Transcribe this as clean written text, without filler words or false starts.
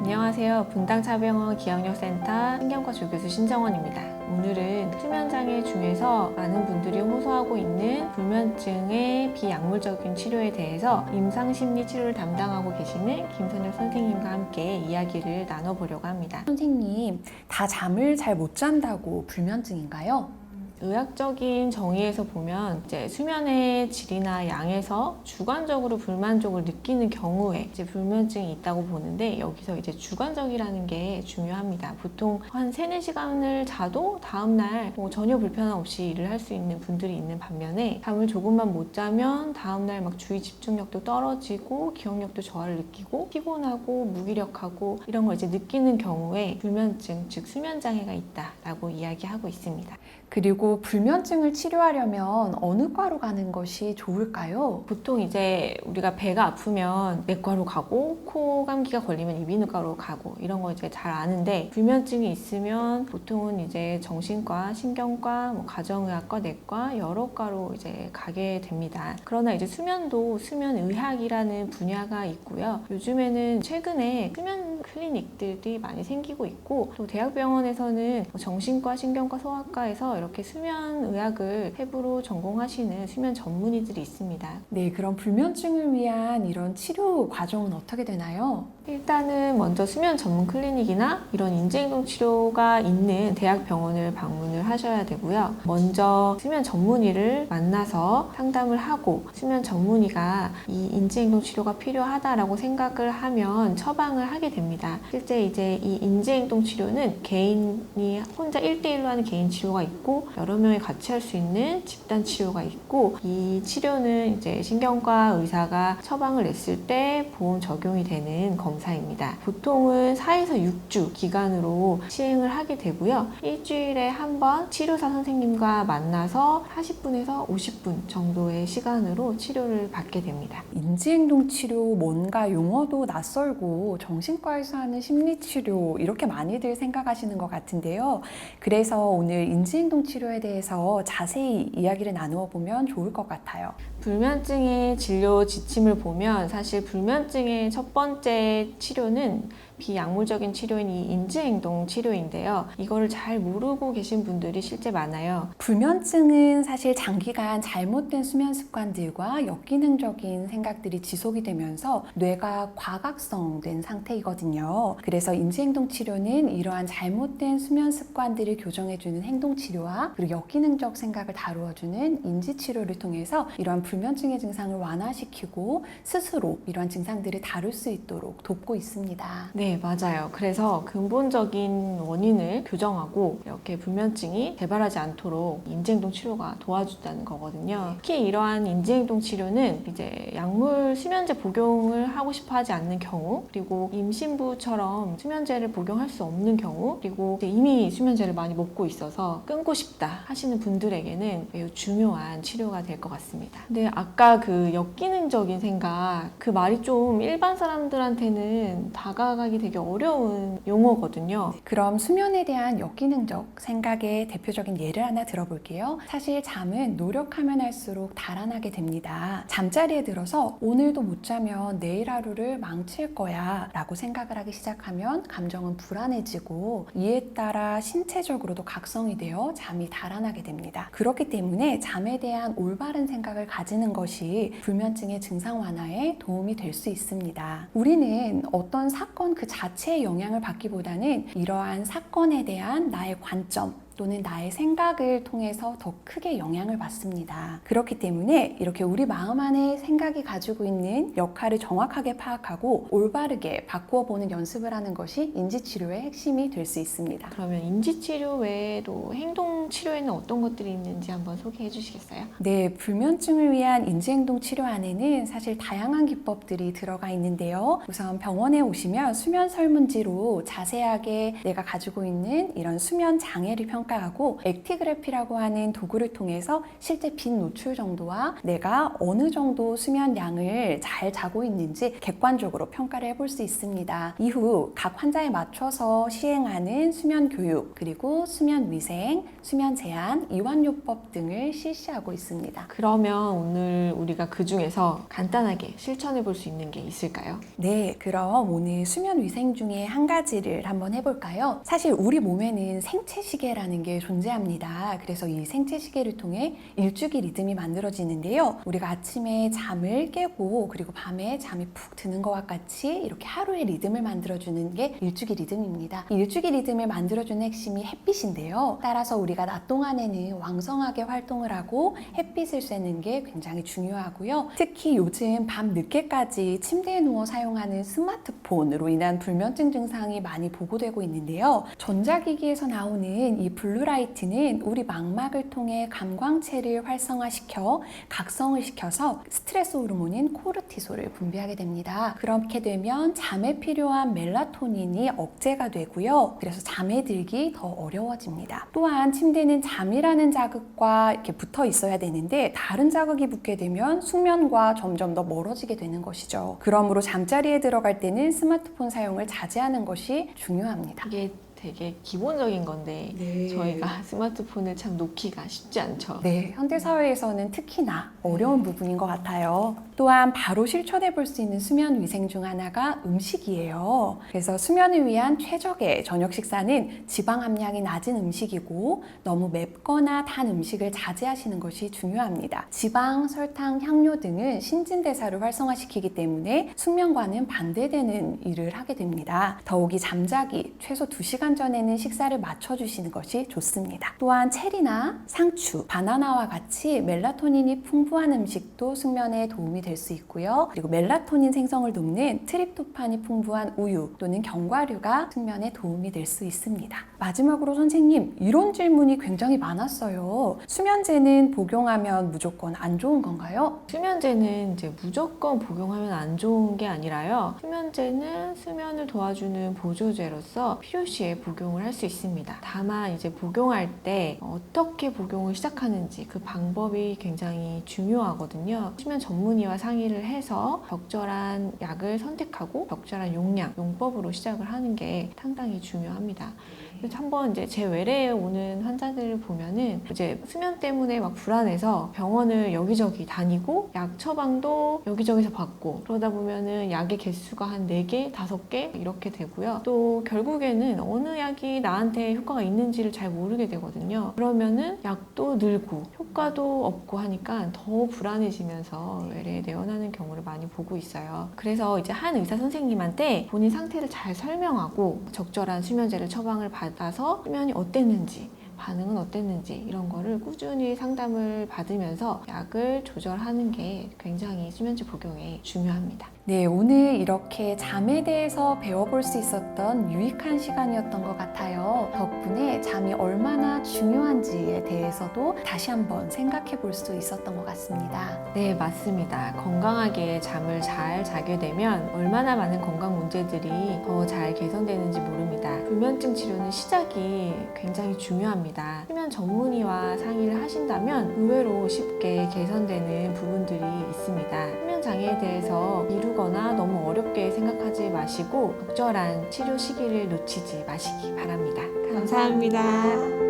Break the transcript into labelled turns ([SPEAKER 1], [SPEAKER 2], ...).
[SPEAKER 1] 안녕하세요. 분당차병원 기억력센터 신경과 조교수 신정원입니다. 오늘은 수면장애 중에서 많은 분들이 호소하고 있는 불면증의 비약물적인 치료에 대해서 임상심리 치료를 담당하고 계시는 김선혁 선생님과 함께 이야기를 나눠보려고 합니다.
[SPEAKER 2] 선생님, 다 잠을 잘 못 잔다고 불면증인가요?
[SPEAKER 1] 의학적인 정의에서 보면 이제 수면의 질이나 양에서 주관적으로 불만족을 느끼는 경우에 이제 불면증이 있다고 보는데, 여기서 이제 주관적이라는 게 중요합니다. 보통 한 3-4시간을 자도 다음날 전혀 불편함 없이 일을 할 수 있는 분들이 있는 반면에, 잠을 조금만 못 자면 다음날 막 주의 집중력도 떨어지고 기억력도 저하를 느끼고 피곤하고 무기력하고 이런 걸 이제 느끼는 경우에 불면증, 즉 수면장애가 있다라고 이야기하고 있습니다.
[SPEAKER 2] 그리고 불면증을 치료하려면 어느 과로 가는 것이 좋을까요?
[SPEAKER 1] 보통 이제 우리가 배가 아프면 내과로 가고, 코 감기가 걸리면 이비인후과로 가고, 이런 거 이제 잘 아는데, 불면증이 있으면 보통은 이제 정신과, 신경과, 가정의학과, 내과 여러 과로 이제 가게 됩니다. 그러나 이제 수면도 수면의학이라는 분야가 있고요. 요즘에는 최근에 수면 클리닉들이 많이 생기고 있고, 또 대학병원에서는 정신과, 신경과, 소아과에서 이렇게 수면의학을 해부로 전공하시는 수면 전문의들이 있습니다.
[SPEAKER 2] 네, 그럼 불면증을 위한 이런 치료 과정은 어떻게 되나요?
[SPEAKER 1] 일단은 먼저 수면 전문 클리닉이나 이런 인지행동 치료가 있는 대학병원을 방문을 하셔야 되고요. 먼저 수면 전문의를 만나서 상담을 하고, 수면 전문의가 이 인지행동 치료가 필요하다라고 생각을 하면 처방을 하게 됩니다. 실제 이제 이 인지행동 치료는 개인이 혼자 1대1로 하는 개인 치료가 있고, 여러 명이 같이 할 수 있는 집단 치료가 있고, 이 치료는 이제 신경과 의사가 처방을 냈을 때 보험 적용이 되는 검사입니다. 보통은 4에서 6주 기간으로 시행을 하게 되고요. 일주일에 한 번 치료사 선생님과 만나서 40분에서 50분 정도의 시간으로 치료를 받게 됩니다.
[SPEAKER 2] 인지행동 치료, 뭔가 용어도 낯설고 정신과에서 하는 심리치료 이렇게 많이들 생각하시는 것 같은데요. 그래서 오늘 인지행동 치료에 대해서 자세히 이야기를 나누어 보면 좋을 것 같아요.
[SPEAKER 1] 불면증의 진료 지침을 보면 사실 불면증의 첫 번째 치료는 비약물적인 치료인 이 인지행동 치료인데요. 이거를 잘 모르고 계신 분들이 실제 많아요.
[SPEAKER 2] 불면증은 사실 장기간 잘못된 수면 습관들과 역기능적인 생각들이 지속이 되면서 뇌가 과각성된 상태이거든요. 그래서 인지행동 치료는 이러한 잘못된 수면 습관들을 교정해주는 행동치료와 그리고 역기능적 생각을 다루어주는 인지치료를 통해서 이러한 불면증의 증상을 완화시키고 스스로 이러한 증상들을 다룰 수 있도록 돕고 있습니다.
[SPEAKER 1] 네, 맞아요. 그래서 근본적인 원인을 교정하고 이렇게 불면증이 재발하지 않도록 인지행동 치료가 도와준다는 거거든요. 특히 이러한 인지행동 치료는 이제 약물 수면제 복용을 하고 싶어 하지 않는 경우, 그리고 임신부처럼 수면제를 복용할 수 없는 경우, 그리고 이미 수면제를 많이 먹고 있어서 끊고 싶다 하시는 분들에게는 매우 중요한 치료가 될 것 같습니다. 근데 아까 그 역기능적인 생각, 그 말이 좀 일반 사람들한테는 다가가기 되게 어려운 용어거든요.
[SPEAKER 2] 그럼 수면에 대한 역기능적 생각의 대표적인 예를 하나 들어볼게요. 사실 잠은 노력하면 할수록 달아나게 됩니다. 잠자리에 들어서 오늘도 못 자면 내일 하루를 망칠 거야 라고 생각을 하기 시작하면 감정은 불안해지고, 이에 따라 신체적으로도 각성이 되어 잠이 달아나게 됩니다. 그렇기 때문에 잠에 대한 올바른 생각을 가지는 것이 불면증의 증상 완화에 도움이 될 수 있습니다. 우리는 어떤 사건 그 자체의 영향을 받기보다는 이러한 사건에 대한 나의 관점 또는 나의 생각을 통해서 더 크게 영향을 받습니다. 그렇기 때문에 이렇게 우리 마음 안에 생각이 가지고 있는 역할을 정확하게 파악하고 올바르게 바꾸어 보는 연습을 하는 것이 인지치료의 핵심이 될 수 있습니다.
[SPEAKER 1] 그러면 인지치료 외에도 행동치료에는 어떤 것들이 있는지 한번 소개해 주시겠어요?
[SPEAKER 2] 네, 불면증을 위한 인지행동 치료 안에는 사실 다양한 기법들이 들어가 있는데요. 우선 병원에 오시면 수면 설문지로 자세하게 내가 가지고 있는 이런 수면 장애를 평가 평가하고 액티그래피라고 하는 도구를 통해서 실제 빛 노출 정도와 내가 어느 정도 수면 양을 잘 자고 있는지 객관적으로 평가를 해볼 수 있습니다. 이후 각 환자에 맞춰서 시행하는 수면 교육, 그리고 수면 위생, 수면 제한, 이완요법 등을 실시하고 있습니다.
[SPEAKER 1] 그러면 오늘 우리가 그 중에서 간단하게 실천해 볼 수 있는 게 있을까요?
[SPEAKER 2] 네, 그럼 오늘 수면 위생 중에 한 가지를 한번 해볼까요? 사실 우리 몸에는 생체시계라는 게 존재합니다. 그래서 이 생체시계를 통해 일주기 리듬이 만들어지는데요. 우리가 아침에 잠을 깨고 그리고 밤에 잠이 푹 드는 것과 같이 이렇게 하루의 리듬을 만들어주는 게 일주기 리듬입니다. 이 일주기 리듬을 만들어주는 핵심이 햇빛인데요. 따라서 우리가 낮 동안에는 왕성하게 활동을 하고 햇빛을 쐬는 게 굉장히 중요하고요. 특히 요즘 밤 늦게까지 침대에 누워 사용하는 스마트폰으로 인한 불면증 증상이 많이 보고되고 있는데요. 전자기기에서 나오는 이 블루라이트는 우리 망막을 통해 감광체를 활성화시켜 각성을 시켜서 스트레스 호르몬인 코르티솔을 분비하게 됩니다. 그렇게 되면 잠에 필요한 멜라토닌이 억제가 되고요. 그래서 잠에 들기 더 어려워집니다. 또한 침대는 잠이라는 자극과 이렇게 붙어 있어야 되는데 다른 자극이 붙게 되면 숙면과 점점 더 멀어지게 되는 것이죠. 그러므로 잠자리에 들어갈 때는 스마트폰 사용을 자제하는 것이 중요합니다.
[SPEAKER 1] 이게 되게 기본적인 건데 저희가 스마트폰을 참 놓기가 쉽지 않죠.
[SPEAKER 2] 네, 현대사회에서는 특히나 어려운 부분인 것 같아요. 또한 바로 실천해 볼 수 있는 수면 위생 중 하나가 음식이에요. 그래서 수면을 위한 최적의 저녁 식사는 지방 함량이 낮은 음식이고 너무 맵거나 단 음식을 자제하시는 것이 중요합니다. 지방, 설탕, 향료 등은 신진대사를 활성화시키기 때문에 숙면과는 반대되는 일을 하게 됩니다. 더욱이 잠자기 최소 2시간 전에는 식사를 맞춰주시는 것이 좋습니다. 또한 체리나 상추, 바나나와 같이 멜라토닌이 풍부한 음식도 숙면에 도움이 될 수 있고요. 그리고 멜라토닌 생성을 돕는 트립토판이 풍부한 우유 또는 견과류가 숙면에 도움이 될 수 있습니다. 마지막으로 선생님, 이런 질문이 굉장히 많았어요. 수면제는 복용하면 무조건 안 좋은 건가요?
[SPEAKER 1] 수면제는 이제 무조건 복용하면 안 좋은 게 아니라요. 수면제는 수면을 도와주는 보조제로서 필요시에 복용을 할 수 있습니다. 다만 이제 복용할 때 어떻게 복용을 시작하는지 그 방법이 굉장히 중요하거든요. 수면 전문의와 상의를 해서 적절한 약을 선택하고 적절한 용량, 용법으로 시작을 하는 게 상당히 중요합니다. 그래서 한번 이제 제 외래에 오는 환자들을 보면은 이제 수면 때문에 막 불안해서 병원을 여기저기 다니고 약 처방도 여기저기서 받고 그러다 보면은 약의 개수가 한 4개, 5개 이렇게 되고요. 또 결국에는 어느 약이 나한테 효과가 있는지를 잘 모르게 되거든요. 그러면은 약도 늘고 효과도 없고 하니까 더 불안해지면서 외래에 내원하는 경우를 많이 보고 있어요. 그래서 이제 한 의사 선생님한테 본인 상태를 잘 설명하고 적절한 수면제를 처방을 받아서 수면이 어땠는지 반응은 어땠는지 이런 거를 꾸준히 상담을 받으면서 약을 조절하는 게 굉장히 수면제 복용에 중요합니다.
[SPEAKER 2] 네, 오늘 이렇게 잠에 대해서 배워볼 수 있었던 유익한 시간이었던 것 같아요. 덕분에 잠이 얼마나 중요한지에 대해서도 다시 한번 생각해 볼 수 있었던 것 같습니다.
[SPEAKER 1] 네, 맞습니다. 건강하게 잠을 잘 자게 되면 얼마나 많은 건강 문제들이 더 잘 개선되는지 모릅니다. 불면증 치료는 시작이 굉장히 중요합니다. 수면 전문의와 상의를 하신다면 의외로 쉽게 개선되는 부분들이 있습니다. 수면 장애에 대해서 미루거나 너무 어렵게 생각하지 마시고 적절한 치료 시기를 놓치지 마시기 바랍니다. 감사합니다.